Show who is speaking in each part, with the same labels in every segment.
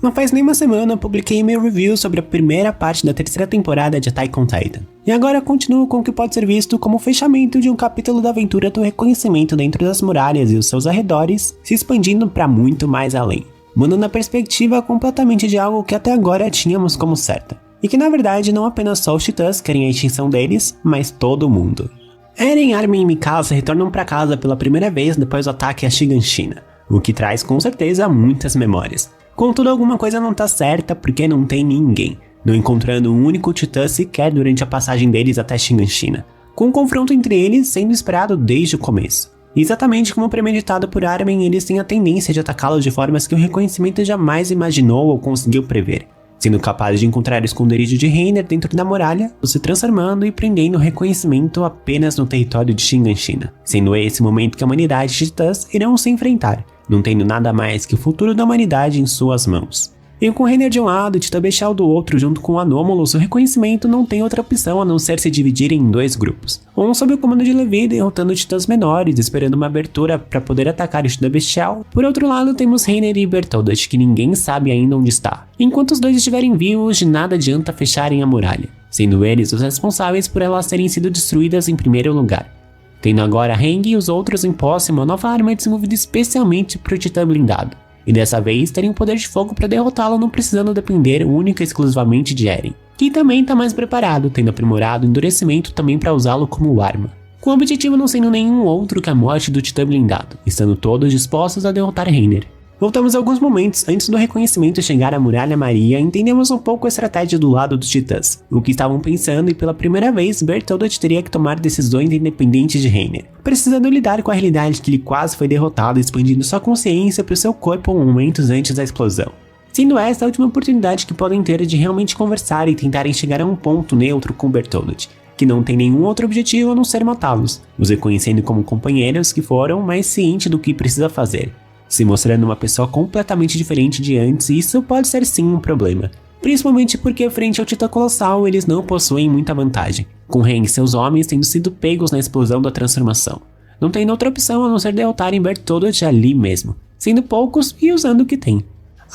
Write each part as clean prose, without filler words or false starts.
Speaker 1: Não faz nem uma semana eu publiquei meu review sobre a primeira parte da terceira temporada de Attack on Titan. E agora continuo com o que pode ser visto como o fechamento de um capítulo da aventura do reconhecimento dentro das muralhas e os seus arredores, se expandindo para muito mais além, mudando a perspectiva completamente de algo que até agora tínhamos como certa. E que na verdade não apenas só os titãs querem a extinção deles, mas todo mundo. Eren, Armin e Mikasa retornam para casa pela primeira vez depois do ataque a Shiganshina, o que traz com certeza muitas memórias. Contudo, alguma coisa não tá certa porque não tem ninguém, não encontrando um único titã sequer durante a passagem deles até Shiganshina, com um confronto entre eles sendo esperado desde o começo. Exatamente como premeditado por Armin, eles têm a tendência de atacá-los de formas que o reconhecimento jamais imaginou ou conseguiu prever, sendo capazes de encontrar o esconderijo de Reiner dentro da muralha, se transformando e prendendo o reconhecimento apenas no território de Shiganshina, sendo esse o momento que a humanidade e titãs irão se enfrentar, não tendo nada mais que o futuro da humanidade em suas mãos. E com Reiner de um lado e Titã Bestial do outro junto com Anômalos, o reconhecimento não tem outra opção a não ser se dividir em dois grupos. Um sob o comando de Levi derrotando titãs menores, esperando uma abertura para poder atacar o Titã Bestial. Por outro lado temos Reiner e Bertholdt, que ninguém sabe ainda onde está. Enquanto os dois estiverem vivos, de nada adianta fecharem a muralha, sendo eles os responsáveis por elas terem sido destruídas em primeiro lugar. Tendo agora Heng e os outros em posse uma nova arma desenvolvida especialmente para o Titã blindado, e dessa vez terem o poder de fogo para derrotá-lo não precisando depender única e exclusivamente de Eren, que também está mais preparado, tendo aprimorado o endurecimento também para usá-lo como arma, com o objetivo não sendo nenhum outro que a morte do Titã blindado, estando todos dispostos a derrotar Reiner. Voltamos alguns momentos antes do reconhecimento chegar à Muralha Maria e entendemos um pouco a estratégia do lado dos titãs, o que estavam pensando, e pela primeira vez Bertholdt teria que tomar decisões independentes de Reiner, precisando lidar com a realidade que ele quase foi derrotado, expandindo sua consciência para o seu corpo momentos antes da explosão. Sendo essa a última oportunidade que podem ter de realmente conversar e tentarem chegar a um ponto neutro com Bertholdt, que não tem nenhum outro objetivo a não ser matá-los, os reconhecendo como companheiros que foram, mas ciente do que precisa fazer, se mostrando uma pessoa completamente diferente de antes, e isso pode ser sim um problema, principalmente porque frente ao Titã Colossal eles não possuem muita vantagem, com Heng e seus homens tendo sido pegos na explosão da transformação, não tendo outra opção a não ser derrotarem Bertholdt ali mesmo, sendo poucos e usando o que tem.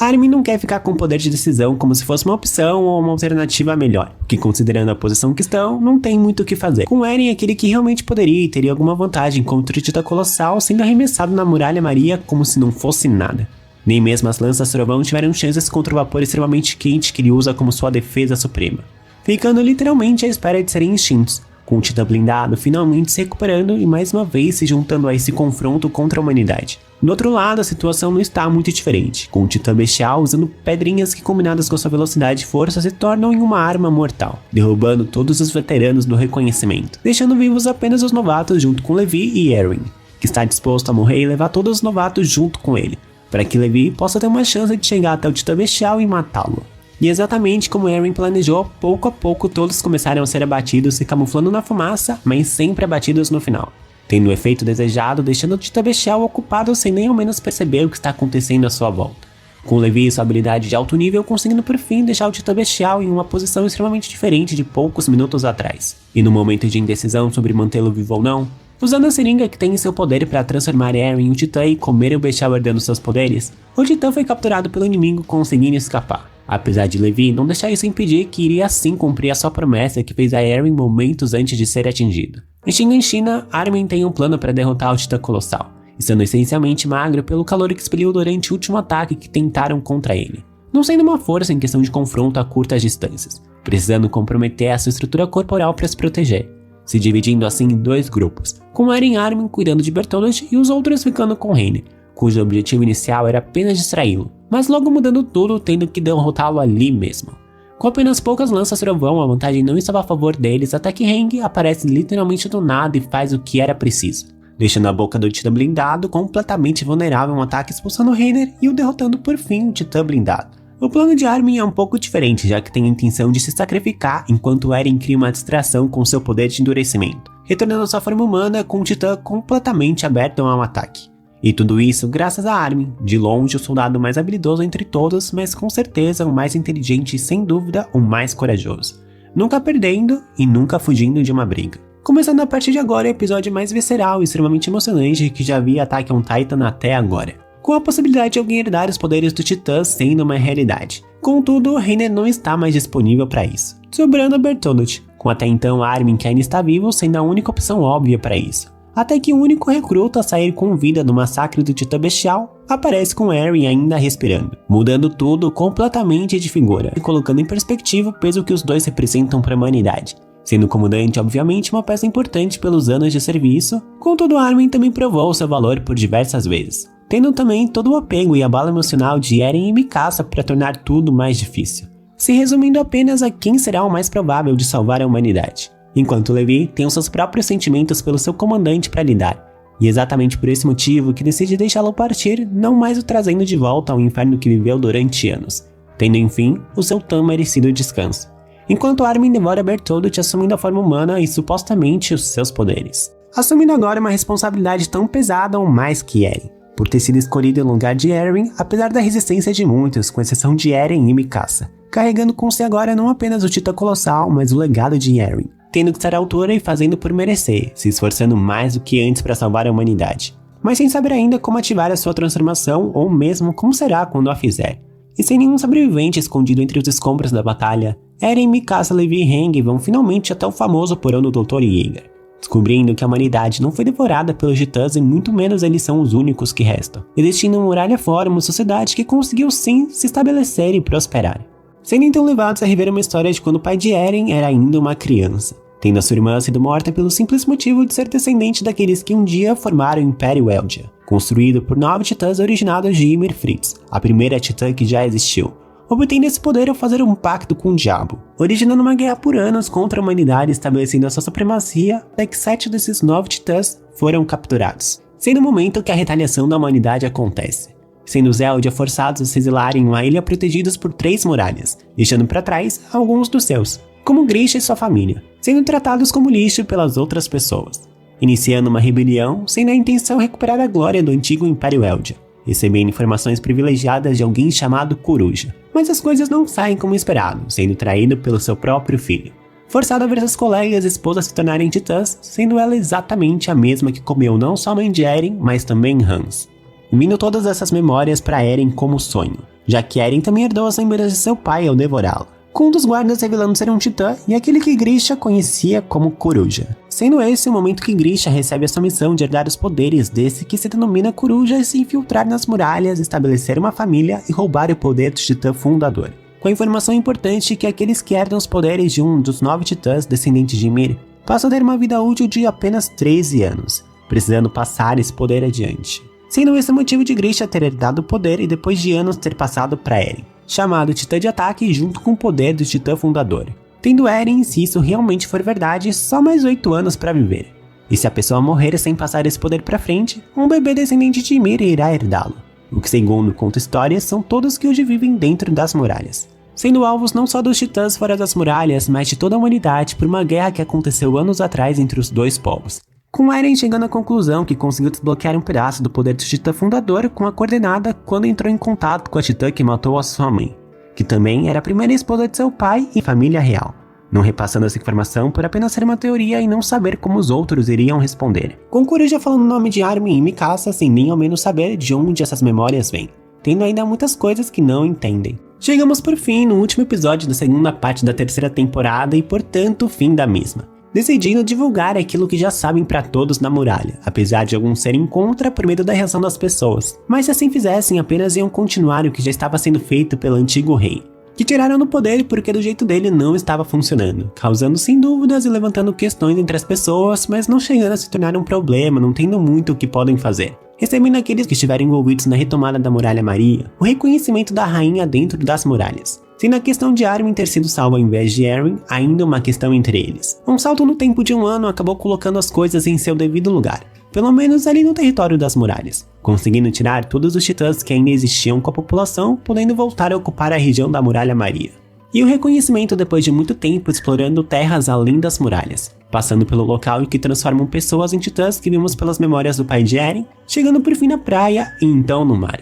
Speaker 1: Armin não quer ficar com o poder de decisão como se fosse uma opção ou uma alternativa melhor, que considerando a posição que estão, não tem muito o que fazer. Com Eren aquele que realmente poderia e teria alguma vantagem contra o Titã Colossal sendo arremessado na Muralha Maria como se não fosse nada. Nem mesmo as lanças trovão tiveram chances contra o vapor extremamente quente que ele usa como sua defesa suprema, ficando literalmente à espera de serem extintos, com o Titã blindado finalmente se recuperando e mais uma vez se juntando a esse confronto contra a humanidade. Do outro lado, a situação não está muito diferente, com o Titã Bestial usando pedrinhas que combinadas com sua velocidade e força se tornam em uma arma mortal, derrubando todos os veteranos do reconhecimento, deixando vivos apenas os novatos junto com Levi e Eren, que está disposto a morrer e levar todos os novatos junto com ele, para que Levi possa ter uma chance de chegar até o Titã Bestial e matá-lo. E exatamente como Eren planejou, pouco a pouco todos começaram a ser abatidos, se camuflando na fumaça, mas sempre abatidos no final, tendo o efeito desejado, deixando o Titã Bestial ocupado sem nem ao menos perceber o que está acontecendo à sua volta, com Levi e sua habilidade de alto nível conseguindo por fim deixar o Titã Bestial em uma posição extremamente diferente de poucos minutos atrás, e no momento de indecisão sobre mantê-lo vivo ou não, usando a seringa que tem em seu poder para transformar Eren em um titã e comer o Bestial herdando seus poderes, o titã foi capturado pelo inimigo conseguindo escapar. Apesar de Levi não deixar isso impedir que iria assim cumprir a sua promessa que fez a Eren momentos antes de ser atingido. Em Shiganshina, Armin tem um plano para derrotar o Titã Colossal, estando essencialmente magro pelo calor que expeliu durante o último ataque que tentaram contra ele, não sendo uma força em questão de confronto a curtas distâncias, precisando comprometer a sua estrutura corporal para se proteger, se dividindo assim em dois grupos, com Eren e Armin cuidando de Bertholdt e os outros ficando com Reiner, cujo objetivo inicial era apenas distraí-lo, mas logo mudando tudo tendo que derrotá-lo ali mesmo. Com apenas poucas lanças trovão, a vantagem não estava a favor deles até que Heng aparece literalmente do nada e faz o que era preciso, deixando a boca do Titã blindado completamente vulnerável a um ataque expulsando Reiner e o derrotando por fim o Titã blindado. O plano de Armin é um pouco diferente, já que tem a intenção de se sacrificar enquanto Eren cria uma distração com seu poder de endurecimento, retornando à sua forma humana com o Titã completamente aberto a um ataque. E tudo isso graças a Armin, de longe o soldado mais habilidoso entre todos, mas com certeza o mais inteligente e sem dúvida o mais corajoso, nunca perdendo e nunca fugindo de uma briga. Começando a partir de agora o episódio mais visceral e extremamente emocionante que já vi Attack on Titan até agora. com a possibilidade de alguém herdar os poderes do Titã sendo uma realidade. Contudo, Reiner não está mais disponível para isso, sobrando Bertholdt, com até então Armin que ainda está vivo sendo a única opção óbvia para isso. Até que o único recruta a sair com vida do massacre do Titã Bestial aparece com Eren ainda respirando, mudando tudo completamente de figura e colocando em perspectiva o peso que os dois representam para a humanidade. Sendo o comandante obviamente uma peça importante pelos anos de serviço, contudo Armin também provou seu valor por diversas vezes, tendo também todo o apego e abalo emocional de Eren e Mikasa para tornar tudo mais difícil, se resumindo apenas a quem será o mais provável de salvar a humanidade. Enquanto Levi tem os seus próprios sentimentos pelo seu comandante para lidar, e exatamente por esse motivo que decide deixá-lo partir, não mais o trazendo de volta ao inferno que viveu durante anos, tendo enfim o seu tão merecido descanso. Enquanto Armin devora Bertholdt assumindo a forma humana e supostamente os seus poderes, assumindo agora uma responsabilidade tão pesada ou mais que Eren, por ter sido escolhido em lugar de Eren, apesar da resistência de muitos, com exceção de Eren e Mikasa, carregando com si agora não apenas o Titã Colossal, mas o legado de Eren, tendo que estar à altura e fazendo por merecer, se esforçando mais do que antes para salvar a humanidade, mas sem saber ainda como ativar a sua transformação ou mesmo como será quando a fizer. E sem nenhum sobrevivente escondido entre os escombros da batalha, Eren, Mikasa, Levi e Heng vão finalmente até o famoso porão do Dr. Yeager, descobrindo que a humanidade não foi devorada pelos titãs e muito menos eles são os únicos que restam, existindo uma muralha fora, uma sociedade que conseguiu sim se estabelecer e prosperar. Sendo então levados a rever uma história de quando o pai de Eren era ainda uma criança, tendo a sua irmã sido morta pelo simples motivo de ser descendente daqueles que um dia formaram o Império Eldia, construído por 9 titãs originados de Ymir Fritz, a primeira titã que já existiu, obtendo esse poder ao fazer um pacto com o diabo, originando uma guerra por anos contra a humanidade, estabelecendo a sua supremacia até que 7 desses 9 titãs foram capturados, sendo o momento que a retaliação da humanidade acontece, sendo os Eldia forçados a se exilarem em uma ilha protegidos por 3 muralhas, deixando para trás alguns dos seus, como Grisha e sua família, sendo tratados como lixo pelas outras pessoas, iniciando uma rebelião sem a intenção de recuperar a glória do antigo Império Eldia, recebendo informações privilegiadas de alguém chamado Coruja. Mas as coisas não saem como esperado, sendo traído pelo seu próprio filho, forçado a ver seus colegas e esposas se tornarem titãs, sendo ela exatamente a mesma que comeu não só a mãe de Eren, mas também Hans, vindo todas essas memórias para Eren como sonho, já que Eren também herdou as lembranças de seu pai ao devorá-lo, com um dos guardas revelando ser um titã e aquele que Grisha conhecia como Coruja, sendo esse o momento que Grisha recebe a sua missão de herdar os poderes desse que se denomina Coruja e se infiltrar nas muralhas, estabelecer uma família e roubar o poder do titã fundador, com a informação importante que aqueles que herdam os poderes de um dos 9 titãs descendentes de Ymir passam a ter uma vida útil de apenas 13 anos, precisando passar esse poder adiante, sendo esse o motivo de Grisha ter herdado o poder e depois de anos ter passado para Eren, chamado Titã de Ataque junto com o poder do Titã Fundador, tendo Eren, se isso realmente for verdade, só mais 8 anos para viver. E se a pessoa morrer sem passar esse poder para frente, um bebê descendente de Ymir irá herdá-lo, o que segundo conta histórias são todos que hoje vivem dentro das muralhas, sendo alvos não só dos titãs fora das muralhas, mas de toda a humanidade por uma guerra que aconteceu anos atrás entre os dois povos, com Eren chegando à conclusão que conseguiu desbloquear um pedaço do poder do Titã Fundador com a coordenada quando entrou em contato com a Titã que matou a sua mãe, que também era a primeira esposa de seu pai e família real, não repassando essa informação por apenas ser uma teoria e não saber como os outros iriam responder. Com Coruja falando o nome de Armin e Mikasa sem nem ao menos saber de onde essas memórias vêm, tendo ainda muitas coisas que não entendem. Chegamos por fim no último episódio da segunda parte da terceira temporada e portanto o fim da mesma, decidindo divulgar aquilo que já sabem para todos na muralha, apesar de alguns serem contra por medo da reação das pessoas, mas se assim fizessem apenas iam continuar o que já estava sendo feito pelo antigo rei, que tiraram do poder porque do jeito dele não estava funcionando, causando sem dúvidas e levantando questões entre as pessoas, mas não chegando a se tornar um problema, não tendo muito o que podem fazer, recebendo aqueles que estiverem envolvidos na retomada da Muralha Maria, o reconhecimento da rainha dentro das muralhas, sendo a questão de Armin ter sido salvo ao invés de Eren ainda uma questão entre eles. Um salto no tempo de um ano acabou colocando as coisas em seu devido lugar, pelo menos ali no território das muralhas, conseguindo tirar todos os titãs que ainda existiam com a população, podendo voltar a ocupar a região da Muralha Maria. E o reconhecimento depois de muito tempo explorando terras além das muralhas, passando pelo local em que transformam pessoas em titãs que vimos pelas memórias do pai de Eren, chegando por fim na praia e então no mar.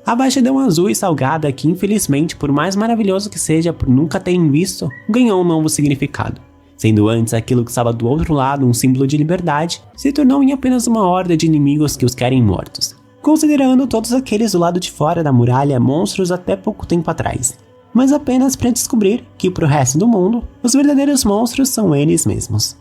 Speaker 1: A vastidão azul e salgada que infelizmente, por mais maravilhoso que seja por nunca terem visto, ganhou um novo significado. Sendo antes aquilo que estava do outro lado um símbolo de liberdade, se tornou em apenas uma horda de inimigos que os querem mortos, considerando todos aqueles do lado de fora da muralha monstros até pouco tempo atrás, mas apenas para descobrir que pro resto do mundo, os verdadeiros monstros são eles mesmos.